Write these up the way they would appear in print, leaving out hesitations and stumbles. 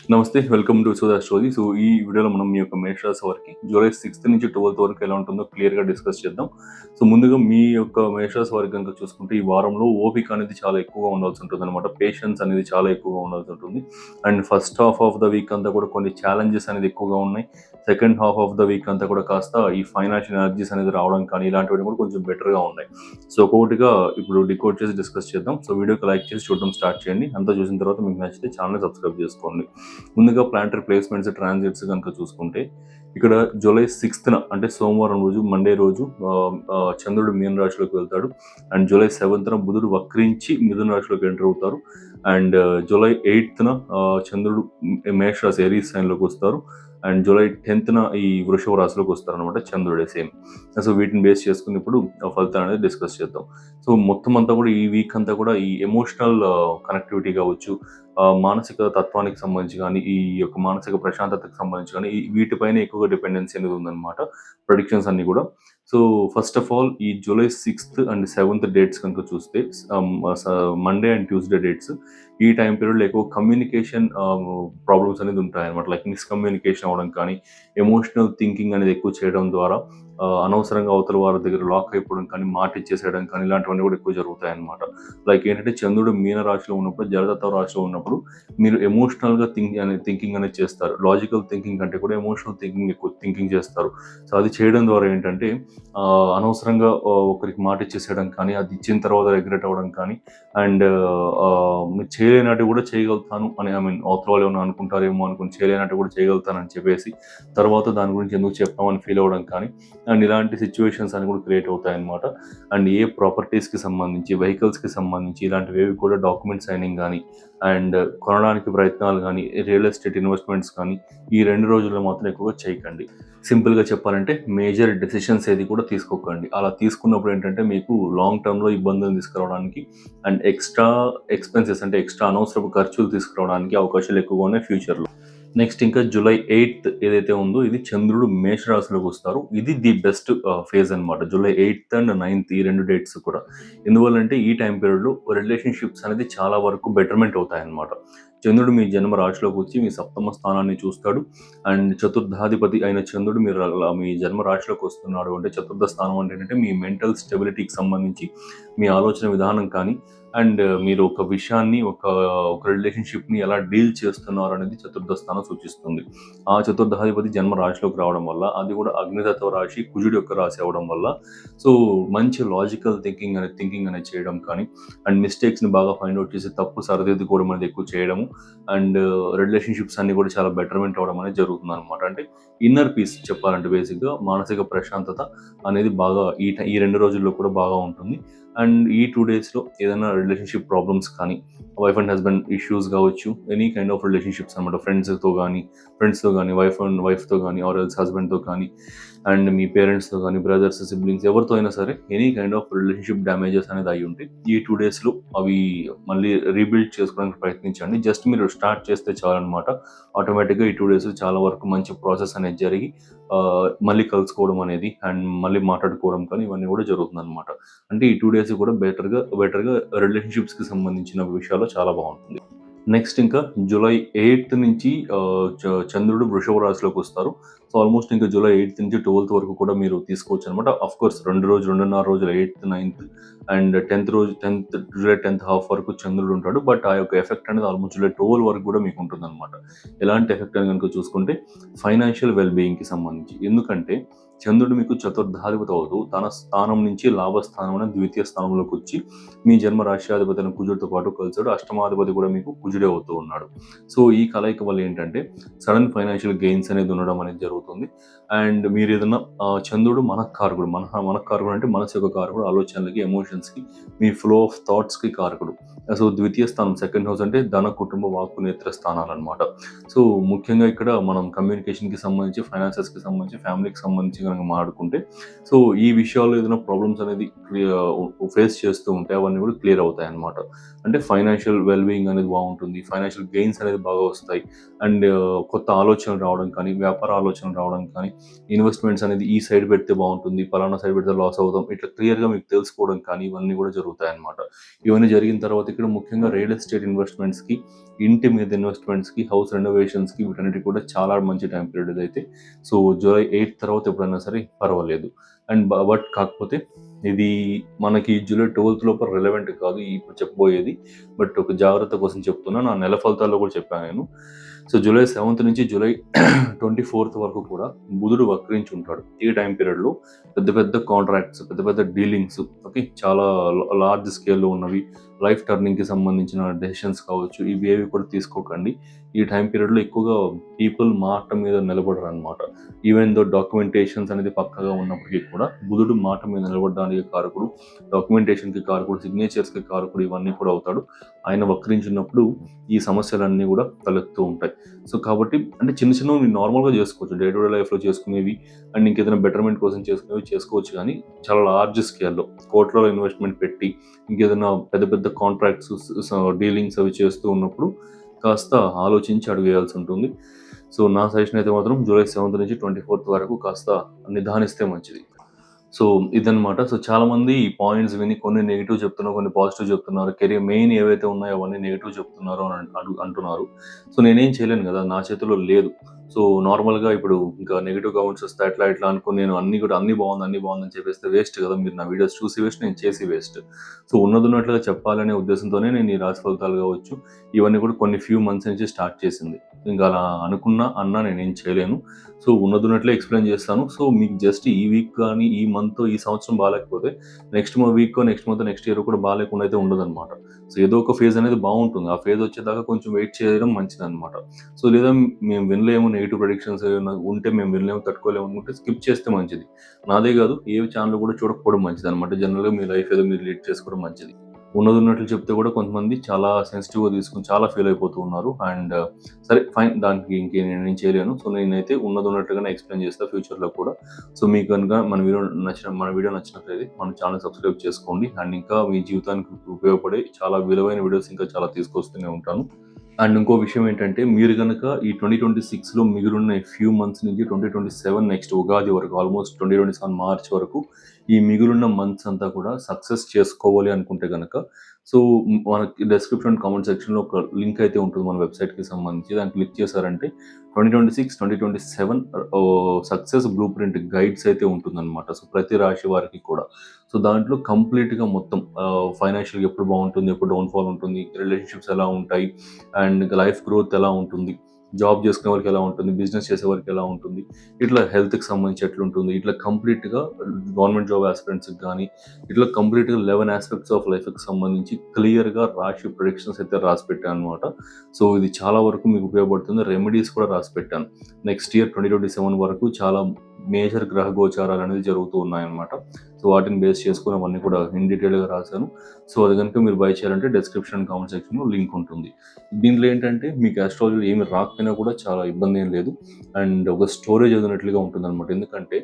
నమస్తే. Welcome to Sudha story. So, ఈ వీడియోలో మనం మీ యొక్క మేషరాశి వారికి జూలై 6 నుంచి 12 వరకు ఎలా ఉంటుందో క్లియర్‌గా డిస్కస్ చేద్దాం. సో, ముందుగా మీ యొక్క మేషరాశి వారికి గనుక చూసుకుంటే ఈ వారంలో ఓపిక అనేది చాలా ఎక్కువగా ఉండాల్సి ఉంటుందనమాట. పేషెన్స్ అనేది చాలా ఎక్కువగా ఉండాల్సి ఉంటుంది. And first half of the week అంతా కూడా కొన్ని ఛాలెంజెస్ అనేది ఎక్కువగా ఉన్నాయి. Second half of the week అంతా కూడా కాస్త ఈ ఫైనాన్షియల్ ఎనర్జీస్ అనేది రావడం కానీ ఇలాంటివన్నీ కూడా కొంచెం బెటర్‌గా ఉన్నాయి. సో, ఒక్కొక్కటిగా ఇప్పుడు డికోడ్ చేసి డిస్కస్ చేద్దాం. సో, వీడియోకి లైక్ చేసి చూడడం స్టార్ట్ చేయండి. అంతా చూసిన తర్వాత మీకు నచ్చితే ఛానెల్‌ని సబ్స్క్రైబ్ చేసుకోండి. ముందుగా ప్లానెటరీ ప్లేస్మెంట్స్, ట్రాన్సిట్స్ కనుక చూసుకుంటే ఇక్కడ జూలై 6న అంటే సోమవారం రోజు, మండే రోజు చంద్రుడు మీన రాశిలోకి వెళ్తాడు. అండ్ జూలై 7న బుధుడు వక్రించి మిథున రాశిలోకి ఎంటర్ అవుతారు. అండ్ జూలై 8న చంద్రుడు మేష రాశి ఏరీస్ సైన్లోకి వస్తారు. అండ్ జూలై 10న ఈ వృషభ రాశిలోకి వస్తారనమాట చంద్రుడే సేమ్. సో వీటిని బేస్ చేసుకుని ఇప్పుడు ఫలితాలు అనేది డిస్కస్ చేద్దాం. సో మొత్తం అంతా కూడా ఈ వీక్ అంతా కూడా ఈ ఎమోషనల్ కనెక్టివిటీ కావచ్చు, మానసిక తత్వానికి సంబంధించి కానీ, ఈ యొక్క మానసిక ప్రశాంతతకు సంబంధించి కానీ, వీటిపైన ఎక్కువగా డిపెండెన్సీ అనేది ఉందన్నమాట. ప్రొడిక్షన్స్ అన్నీ కూడా. సో ఫస్ట్ ఆఫ్ ఆల్ ఈ July 6th and 7th dates కనుక చూస్తే మండే అండ్ ట్యూస్డే డేట్స్, ఈ టైం పీరియడ్లో ఎక్కువ కమ్యూనికేషన్ ప్రాబ్లమ్స్ అనేది ఉంటాయన్నమాట. లైక్ మిస్కమ్యూనికేషన్ అవ్వడం కానీ, ఎమోషనల్ థింకింగ్ అనేది ఎక్కువ చేయడం ద్వారా అనవసరంగా అవతల వారి దగ్గర లాక్ అయిపోవడం కానీ, మాట ఇచ్చేసేయడం కానీ, ఇలాంటివన్నీ కూడా ఎక్కువ జరుగుతాయి అన్నమాట. లైక్ ఏంటంటే చంద్రుడు మీన రాశిలో ఉన్నప్పుడు, జలదత్త రాశిలో ఉన్నప్పుడు మీరు ఎమోషనల్గా థింకింగ్ అనేది చేస్తారు. లాజికల్ థింకింగ్ కంటే కూడా ఎమోషనల్ థింకింగ్ ఎక్కువ థింకింగ్ చేస్తారు. సో అది చేయడం ద్వారా ఏంటంటే అనవసరంగా ఒకరికి మాట ఇచ్చేసేయడం కానీ, అది ఇచ్చిన తర్వాత రిగ్రెట్ అవ్వడం కానీ, అండ్ మీరు చేయలేనట్టు కూడా చేయగలుగుతాను అని, ఐ మీన్ అవతల వాళ్ళు ఏమైనా అనుకుంటారేమో అనుకుని చేయలేనట్టు కూడా చేయగలుగుతానని చెప్పేసి తర్వాత దాని గురించి ఎందుకు చెప్పామని ఫీల్ అవ్వడం కానీ, అండ్ ఇలాంటి సిచ్యువేషన్స్ అని కూడా క్రియేట్ అవుతాయి అన్నమాట. అండ్ ఏ ప్రాపర్టీస్కి సంబంధించి, వెహికల్స్కి సంబంధించి ఇలాంటివి కూడా డాక్యుమెంట్ సైనింగ్ కానీ, అండ్ కొనడానికి ప్రయత్నాలు కానీ, రియల్ ఎస్టేట్ ఇన్వెస్ట్మెంట్స్ కానీ ఈ 2 రోజుల్లో మాత్రం ఎక్కువగా చేయకండి. సింపుల్గా చెప్పాలంటే మేజర్ డెసిషన్స్ ఏది కూడా తీసుకోకండి. అలా తీసుకున్నప్పుడు ఏంటంటే మీకు లాంగ్ టర్మ్లో ఇబ్బందులు తీసుకురావడానికి అండ్ ఎక్స్ట్రా ఎక్స్పెన్సెస్ అంటే ఎక్స్ట్రా అనవసరపు ఖర్చులు తీసుకురావడానికి అవకాశాలు ఎక్కువగా ఉన్నాయి ఫ్యూచర్లో. నెక్స్ట్ ఇంకా జూలై 8th ఏదైతే ఉందో ఇది చంద్రుడు మేష రాశిలోకి వస్తారు. ఇది ది బెస్ట్ ఫేజ్ అనమాట. జూలై 8th అండ్ 9th ఈ 2 డేట్స్ కూడా. ఎందువల్లంటే ఈ టైం పీరియడ్లో రిలేషన్షిప్స్ అనేది చాలా వరకు బెటర్మెంట్ అవుతాయి అన్నమాట. చంద్రుడు మీ జన్మ రాశిలోకి వచ్చి మీ సప్తమ స్థానాన్ని చూస్తాడు. అండ్ చతుర్థాధిపతి అయిన చంద్రుడు మీ జన్మ రాశిలోకి వస్తున్నాడు అంటే, చతుర్థ స్థానం అంటే ఏంటంటే మీ మెంటల్ స్టెబిలిటీకి సంబంధించి మీ ఆలోచన విధానం కానీ, అండ్ మీరు ఒక విషయాన్ని ఒక రిలేషన్షిప్ని ఎలా డీల్ చేస్తున్నారు అనేది చతుర్థ స్థానం సూచిస్తుంది. ఆ చతుర్థాధిపతి జన్మ రాశిలోకి రావడం వల్ల, అది కూడా అగ్నితత్వ రాశి కుజుడి యొక్క రాశి అవడం వల్ల, సో మంచి లాజికల్ థింకింగ్ అనేది చేయడం కానీ, అండ్ మిస్టేక్స్ని బాగా ఫైండ్ అవుట్ చేసి తప్పు సరిదిద్దుకోవడం అనేది ఎక్కువ చేయడము, అండ్ రిలేషన్షిప్స్ అన్ని కూడా చాలా బెటర్మెంట్ అవడం అనేది జరుగుతుంది అనమాట. అంటే ఇన్నర్ పీస్ చెప్పాలంటే బేసిక్గా మానసిక ప్రశాంతత అనేది బాగా ఈ 2 రోజుల్లో కూడా బాగా ఉంటుంది. అండ్ ఈ 2 డేస్లో ఏదైనా రిలేషన్షిప్ ప్రాబ్లమ్స్ కానీ, వైఫ్ అండ్ హస్బెండ్ ఇష్యూస్ కావచ్చు, ఎనీ కైండ్ ఆఫ్ రిలేషన్షిప్స్ అనమాట. ఫ్రెండ్స్తో కానీ, వైఫ్తో కానీ, ఆర్ ఎల్స్ హస్బెండ్తో కానీ, అండ్ మీ పేరెంట్స్తో కానీ, బ్రదర్స్, సిబ్లింగ్స్ ఎవరితో అయినా సరే any kind of relationship damages అనేది అయి ఉంటాయి. ఈ 2 డేస్లో అవి మళ్ళీ రీబిల్డ్ చేసుకోవడానికి ప్రయత్నించండి. జస్ట్ మీరు స్టార్ట్ చేస్తే చాలన్నమాట. ఆటోమేటిక్గా ఈ 2 డేస్ చాలా వరకు మంచి ప్రాసెస్ అనేది జరిగి మళ్ళీ కలుసుకోవడం అనేది అండ్ మళ్ళీ మాట్లాడుకోవడం కానీ ఇవన్నీ కూడా జరుగుతుందన్నమాట. అంటే ఈ 2 డేస్ కూడా బెటర్గా రిలేషన్షిప్స్కి సంబంధించిన విషయాల్లో చాలా బాగుంటుంది. నెక్స్ట్ ఇంకా జూలై 8th నుంచి చంద్రుడు వృషభ రాశిలోకి వస్తారు. సో ఆల్మోస్ట్ ఇంకా జూలై 8th నుంచి 12th వరకు కూడా మీరు తీసుకోవచ్చు అనమాట. అఫ్ కోర్స్ 2.5 రోజులు 8th, 9th and 10th July 10th half వరకు చంద్రుడు ఉంటాడు. బట్ ఆ యొక్క ఎఫెక్ట్ అనేది ఆల్మోస్ట్ జూలై 12 వరకు కూడా మీకు ఉంటుంది అనమాట. ఎలాంటి ఎఫెక్ట్ అని కనుక చూసుకుంటే ఫైనాన్షియల్ వెల్బీయింగ్కి సంబంధించి. ఎందుకంటే చంద్రుడు మీకు చతుర్థాధిపతి అవుతూ తన స్థానం నుంచి లాభస్థానం అనే ద్వితీయ స్థానంలోకి వచ్చి మీ జన్మ రాష్ట్రాధిపతి అయిన కుజుడితో పాటు కలిసాడు. అష్టమాధిపతి కూడా మీకు కుజుడే అవుతూ ఉన్నాడు. సో ఈ కలయిక వల్ల ఏంటంటే సడన్ ఫైనాన్షియల్ గెయిన్స్ అనేది ఉండడం అనేది జరుగుతుంది. అండ్ మీరు ఏదైనా చంద్రుడు మనఃకారకుడు. మనఃకారకుడు అంటే మనసు యొక్క కారకుడు, ఆలోచనలకి, ఎమోషన్స్కి, మీ ఫ్లో ఆఫ్ థాట్స్కి కారకుడు. సో ద్వితీయ స్థానం, సెకండ్ హౌస్ అంటే ధన, కుటుంబ, వాక్కు, నేత్ర స్థానాలు అనమాట. సో ముఖ్యంగా ఇక్కడ మనం కమ్యూనికేషన్కి సంబంధించి, ఫైనాన్సెస్కి సంబంధించి, ఫ్యామిలీకి సంబంధించి కనుక మాట్లాడుకుంటే, సో ఈ విషయాల్లో ఏదైనా ప్రాబ్లమ్స్ అనేది ఫేస్ చేస్తూ ఉంటే అవన్నీ కూడా క్లియర్ అవుతాయి అన్నమాట. అంటే ఫైనాన్షియల్ వెల్ బీయింగ్ అనేది బాగుంటుంది, ఫైనాన్షియల్ గెయిన్స్ అనేది బాగా వస్తాయి, అండ్ కొత్త ఆలోచనలు రావడం కానీ, వ్యాపార ఆలోచనలు రావడం కానీ, ఇన్వెస్ట్మెంట్స్ అనేది ఈ సైడ్ పెడితే బాగుంటుంది, పలానా సైడ్ పెడితే లాస్ అవుతాం, ఇట్లా క్లియర్గా మీకు తెలుసుకోవడం కానీ ఇవన్నీ కూడా జరుగుతాయి అన్నమాట. ఇవన్నీ జరిగిన తర్వాత ఇక్కడ ముఖ్యంగా రియల్ ఎస్టేట్ ఇన్వెస్ట్మెంట్స్కి, ఇంటి మీద ఇన్వెస్ట్మెంట్స్కి, హౌస్ రెనోవేషన్స్కి, వీటన్నిటికి కూడా చాలా మంచి టైం పీరియడ్ అయితే. సో జూలై 8 తర్వాత ఎప్పుడైనా సరే పర్వాలేదు. అండ్ బట్ కాకపోతే ఇది మనకి జూలై 12 లోపల రిలవెంట్ కాదు ఇప్పుడు చెప్పబోయేది. బట్ ఒక జాగ్రత్త కోసం చెప్తున్నా. నా నెల ఫలితాల్లో కూడా చెప్పాను నేను. సో జూలై 7 నుంచి జూలై 24 వరకు కూడా బుధుడు వక్రించి ఉంటాడు. ఈ టైం పీరియడ్లో పెద్ద పెద్ద కాంట్రాక్ట్స్, పెద్ద పెద్ద డీలింగ్స్, ఓకే, చాలా లార్జ్ స్కేల్లో ఉన్నవి, లైఫ్ టర్నింగ్కి సంబంధించిన డెసిషన్స్ కావచ్చు, ఇవి ఏవి కూడా తీసుకోకండి. ఈ టైం పీరియడ్లో ఎక్కువగా పీపుల్ మాట మీద నిలబడరు అనమాట. ఈవెన్ దో డాక్యుమెంటేషన్స్ అనేది పక్కగా ఉన్నప్పటికీ కూడా బుధుడు మాట మీద నిలబడడానికి కారకుడు, డాక్యుమెంటేషన్కి కారకుడు, సిగ్నేచర్స్కి కారకుడు, ఇవన్నీ కూడా అవుతాడు. ఆయన వక్రించినప్పుడు ఈ సమస్యలన్నీ కూడా తలెత్తూ ఉంటాయి. సో కాబట్టి అంటే చిన్న చిన్నవి మీరు నార్మల్గా చేసుకోవచ్చు, డే టు డే లైఫ్లో చేసుకునేవి అండ్ ఇంకేదైనా బెటర్మెంట్ కోసం చేసుకునేవి చేసుకోవచ్చు. కానీ చాలా లార్జ్ స్కేల్లో కోట్లలో ఇన్వెస్ట్మెంట్ పెట్టి ఇంకేదైనా పెద్ద పెద్ద కాంట్రాక్ట్స్, డీలింగ్స్ అవి చేస్తూ ఉన్నప్పుడు కాస్త ఆలోచించి అడుగు వేయాల్సి ఉంటుంది. సో నా సజెషన్ అయితే మాత్రం జూలై 7 నుంచి 24 వరకు కాస్త నిదానిస్తే మంచిది. సో ఇదనమాట. సో చాలామంది ఈ పాయింట్స్ విని కొన్ని నెగిటివ్ చెప్తున్నారు, కొన్ని పాజిటివ్ చెప్తున్నారు. కెరీర్ మెయిన్ ఏవైతే ఉన్నాయో అవన్నీ నెగిటివ్ చెప్తున్నారు అని అంటున్నారు. సో నేనేం చేయలేను కదా, నా చేతిలో లేదు. సో నార్మల్గా ఇప్పుడు ఇంకా నెగిటివ్ కామెంట్స్ వస్తే అట్లా ఇట్లా అనుకుని నేను అన్ని బాగుందని చెప్పేస్తే వేస్ట్ కదా. మీరు నా వీడియోస్ చూసి వేస్ట్, నేను చేసి వేస్ట్. సో ఉన్నట్లుగా చెప్పాలనే ఉద్దేశంతోనే నేను ఈ రాశి ఫలితాలు కావచ్చు ఇవన్నీ కూడా కొన్ని ఫ్యూ మంత్స్ నుంచి స్టార్ట్ చేసింది. ఇంకా అలా అన్నా నేనేం చేయలేను. సో ఉన్నట్లే ఎక్స్ప్లెయిన్ చేస్తాను. సో మీకు జస్ట్ ఈ వీక్ కానీ, ఈ మంత్, ఈ సంవత్సరం బాగాలేకపోతే next week, next month, next year కూడా బాగాలేకుండా అయితే ఉండదన్నమాట. సో ఏదో ఒక ఫేజ్ అనేది బాగుంటుంది. ఆ ఫేజ్ వచ్చేదాకా కొంచెం వెయిట్ చేయడం మంచిది అనమాట. సో లేదా మేము వినలేము, నెగిటివ్ ప్రెడిక్షన్స్ ఏమైనా ఉంటే మేము వినలేము, తట్టుకోలేము అనుకుంటే స్కిప్ చేస్తే మంచిది. నాదే కాదు, ఏ ఛానల్ కూడా చూడకపోవడం మంచిది అనమాట. జనరల్గా మీ లైఫ్ ఏదో మీరు లీడ్ చేసుకోవడం మంచిది. ఉన్నట్లు చెప్తే కూడా కొంతమంది చాలా సెన్సిటివ్గా తీసుకుని చాలా ఫీల్ అయిపోతూ ఉన్నారు. అండ్ సరే ఫైన్, దానికి నేను చేయలేను. సో నేనైతే ఉన్నట్లుగానే ఎక్స్ప్లెయిన్ చేస్తాను ఫ్యూచర్లో కూడా. సో మీకు కనుక మన వీడియో నచ్చినట్లయితే మన ఛానల్ సబ్స్క్రైబ్ చేసుకోండి. అండ్ ఇంకా మీ జీవితానికి ఉపయోగపడే చాలా విలువైన వీడియోస్ ఇంకా చాలా తీసుకొస్తూనే ఉంటాను. అండ్ ఇంకో విషయం ఏంటంటే, మీరు కనుక ఈ 2026లో మిగిలిన ఫ్యూ మంత్స్ నుంచి 2027 నెక్స్ట్ ఉగాది వరకు, ఆల్మోస్ట్ 2027 మార్చ్ వరకు ఈ మిగిలిన మంత్స్ అంతా కూడా సక్సెస్ చేసుకోవాలి అనుకుంటే కనుక, సో మనకి డిస్క్రిప్షన్ కామెంట్ సెక్షన్లో ఒక లింక్ అయితే ఉంటుంది మన వెబ్సైట్కి సంబంధించి. దాన్ని క్లిక్ చేశారంటే 2026, 2027 సక్సెస్ బ్లూ ప్రింట్ గైడ్స్ అయితే ఉంటుందన్నమాట. సో ప్రతి రాశి వారికి కూడా. సో దాంట్లో కంప్లీట్గా మొత్తం ఫైనాన్షియల్గా ఎప్పుడు బాగుంటుంది, ఎప్పుడు డౌన్ఫాల్ ఉంటుంది, రిలేషన్షిప్స్ ఎలా ఉంటాయి, అండ్ లైఫ్ గ్రోత్ ఎలా ఉంటుంది, జాబ్ చేసుకునే వారికి ఎలా ఉంటుంది, బిజినెస్ చేసే వారికి ఎలా ఉంటుంది, ఇట్లా హెల్త్కి సంబంధించి ఎట్లుంటుంది, ఇట్లా కంప్లీట్గా గవర్నమెంట్ జాబ్ ఆస్పిరెంట్స్కి కానీ ఇట్లా కంప్లీట్గా 11 ఆస్పెక్ట్స్ ఆఫ్ లైఫ్కి సంబంధించి క్లియర్గా రాశి ప్రొడిక్షన్స్ అయితే రాసి పెట్టాను అనమాట. సో ఇది చాలా వరకు మీకు ఉపయోగపడుతుంది. రెమెడీస్ కూడా రాసి పెట్టాను. నెక్స్ట్ ఇయర్ 2027 వరకు చాలా మేజర్ గ్రహ గోచారాలు అనేది జరుగుతూ ఉన్నాయన్నమాట. సో వాటిని బేస్ చేసుకుని అవన్నీ కూడా ఇన్ డీటెయిల్గా రాశాను. సో అది కనుక మీరు బై చేయాలంటే డిస్క్రిప్షన్ కామెంట్ సెక్షన్లో లింక్ ఉంటుంది. దీంట్లో ఏంటంటే మీకు ఆస్ట్రాలజీ ఏమి రాకపోయినా కూడా చాలా ఇబ్బంది ఏం లేదు. అండ్ ఒక స్టోరేజ్ చదివినట్లుగా ఉంటుంది అనమాట. ఎందుకంటే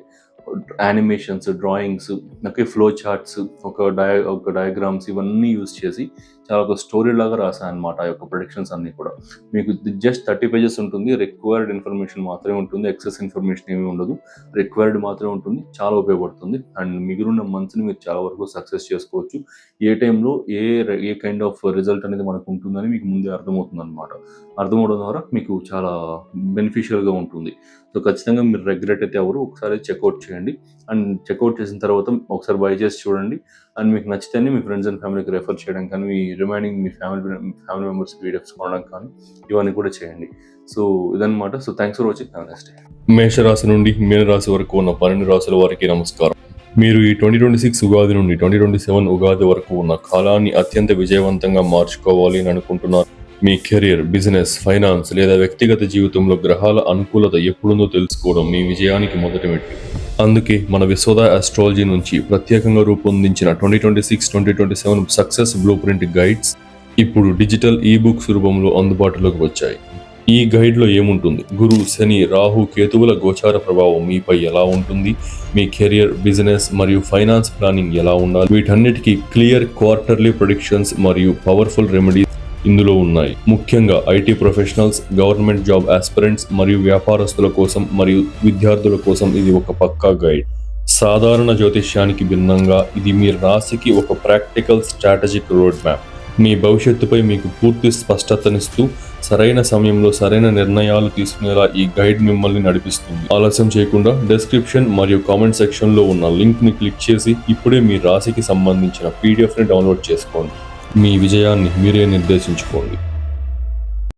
animations, drawings, okay, flow charts, ఒక డయాగ్రామ్స్ ఇవన్నీ యూజ్ చేసి చాలా ఒక స్టోరీ లాగా రాశాను అనమాట. ఆ యొక్క ప్రొడిక్షన్స్ అన్నీ కూడా. మీకు జస్ట్ 30 పేజెస్ ఉంటుంది. రిక్వైర్డ్ ఇన్ఫర్మేషన్ మాత్రమే ఉంటుంది. ఎక్సెస్ ఇన్ఫర్మేషన్ ఏమీ ఉండదు. రిక్వైర్డ్ మాత్రమే ఉంటుంది. చాలా ఉపయోగపడుతుంది. అండ్ మిగిలిన మంత్స్ని మీరు చాలా వరకు సక్సెస్ చేసుకోవచ్చు. ఏ టైంలో ఏ కైండ్ ఆఫ్ రిజల్ట్ అనేది మనకు ఉంటుందని మీకు ముందే అర్థమవుతుంది అనమాట. అర్థమవడం ద్వారా మీకు చాలా బెనిఫిషియల్గా ఉంటుంది. సో ఖచ్చితంగా మీరు రెగ్యులేట్ అయితే ఎవరు ఒకసారి చెక్అవుట్ చేయండి. అండ్ చెక్అవుట్ చేసిన తర్వాత ఒకసారి బై చేసి చూడండి. అండ్ మీకు నచ్చితేనే మీ ఫ్రెండ్స్ అండ్ ఫ్యామిలీకి రెఫర్ చేయడం కానీ, మీ రిమైనింగ్ మీ ఫ్యామిలీ మెంబర్స్ పీడిఎఫ్స్ కొనడం కానీ ఇవన్నీ కూడా చేయండి. సో ఇదన్నమాట. So thanks for watching. Have a nice day. మేషరాశి నుండి మీనరాశి వరకు ఉన్న 12 రాశుల వారికి నమస్కారం. మీరు ఈ 2026 ఉగాది నుండి 2027 ఉగాది వరకు ఉన్న కాలాన్ని అత్యంత విజయవంతంగా మార్చుకోవాలి అని అనుకుంటున్నారు. మీ కెరీర్, బిజినెస్, ఫైనాన్స్ లేదా వ్యక్తిగత జీవితంలో గ్రహాల అనుకూలత ఎప్పుడుందో తెలుసుకోవడం మీ విజయానికి మొదటి మెట్టు. అందుకే మన విశ్వోదయ ఆస్ట్రాలజీ నుంచి ప్రత్యేకంగా రూపొందించిన 2026-2027 సక్సెస్ బ్లూ ప్రింట్ గైడ్స్ ఇప్పుడు డిజిటల్ ఈబుక్స్ రూపంలో అందుబాటులోకి వచ్చాయి. ఈ గైడ్లో ఏముంటుంది? గురు, శని, రాహు, కేతువుల గోచార ప్రభావం మీపై ఎలా ఉంటుంది? మీ కెరియర్, బిజినెస్ మరియు ఫైనాన్స్ ప్లానింగ్ ఎలా ఉండాలి? వీటన్నిటికీ క్లియర్ క్వార్టర్లీ ప్రెడిక్షన్స్ మరియు పవర్ఫుల్ రెమెడీస్ ఇందులో ఉన్నాయి. ముఖ్యంగా IT professionals, government job aspirants మరియు వ్యాపారస్తుల కోసం మరియు విద్యార్థుల కోసం ఇది ఒక పక్కా గైడ్. సాధారణ జ్యోతిష్యానికి భిన్నంగా ఇది మీ రాశికి ఒక ప్రాక్టికల్ స్ట్రాటజిక్ రోడ్ మ్యాప్. మీ భవిష్యత్తుపై మీకు పూర్తి స్పష్టతనిస్తూ సరైన సమయంలో సరైన నిర్ణయాలు తీసుకునేలా ఈ గైడ్ మిమ్మల్ని నడిపిస్తుంది. ఆలస్యం చేయకుండా డిస్క్రిప్షన్ మరియు కామెంట్ సెక్షన్లో ఉన్న లింక్ని క్లిక్ చేసి ఇప్పుడే మీ రాశికి సంబంధించిన PDF ని డౌన్లోడ్ చేసుకోండి. మీ విజయాన్ని మీరే నిర్దేశించుకోండి.